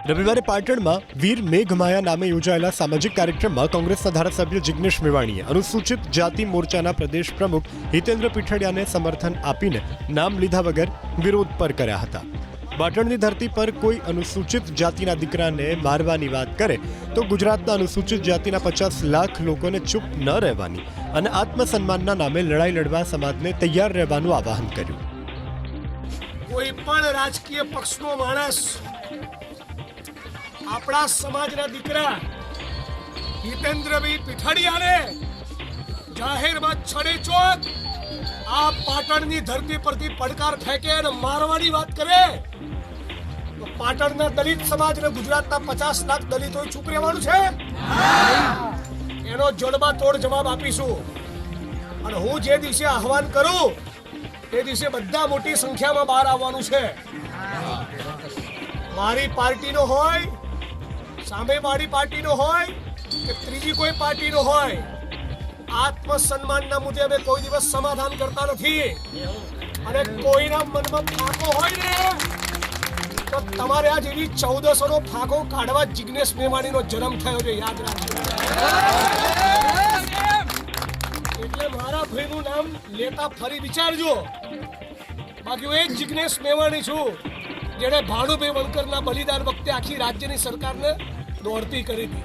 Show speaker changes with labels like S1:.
S1: રવિવારે પાટણમાં વીર મેઘમાયા નામે યોજાયેલા સામાજિક કાર્યક્રમમાં કોંગ્રેસના ધારાસભ્ય જિગ્નેશ મેવાણીએ અનુસૂચિત જાતિ મોરચાના પ્રદેશ પ્રમુખ હિતેન્દ્ર પીઠડિયાને સમર્થન આપીને નામ લીધા વગર વિરોધ પર કર્યા હતા। પાટણની ધરતી પર કોઈ અનુસૂચિત જાતિના દીકરાને મારવાની વાત કરે તો ગુજરાતના અનુસૂચિત જાતિના 50 લાખ લોકોને ચૂપ ન રહેવાની અને આત્મસન્માનના નામે લડાઈ લડવા સમાજને તૈયાર રહેવાનું આહવાન કર્યું।
S2: કોઈ પણ રાજકીય પક્ષનો માણસ આપણા સમાજના દીકરા હિતેન્દ્રભાઈ પીઠડિયાને જાહેરમાં છડેચોક આ પાટણની ધરતી પરથી પડકાર ફેંકે અને મારવાની વાત કરે તો પાટણના દલિત સમાજ અને ગુજરાતના 50 લાખ દલિતોએ ચૂપ રહેવાનું છે? એનો જડબાતોડ જવાબ આપીશું। અને હું જે દિવસે આહવાન કરું તે દિવસે બધા મોટી સંખ્યામાં બહાર આવવાનું છે। મારી પાર્ટીનો હોય, સામેવાળી પાર્ટીનો હોય કે ત્રીજી કોઈ પાર્ટીનો હોય, આત્મસન્માનના મુદ્દે અમે કોઈ દિવસ સમાધાન કરતા નથી। અને કોઈના મનમાં ફાંકો હોય ને તો તમારે આ જેવી 1400નો ફાંકો કાઢવા જિગ્નેશ મેવાણીનો જન્મ થયો છે, યાદ રાખજો। એટલે મારા ભાઈનું નામ લેતા ફરી વિચારજો। બાકી હું એ જ જિગ્નેશ મેવાણી છું જેણે ભાનુભાઈ વણકરના બલિદાન વખતે આખી રાજ્યની સરકારને દોડતી કરી હતી।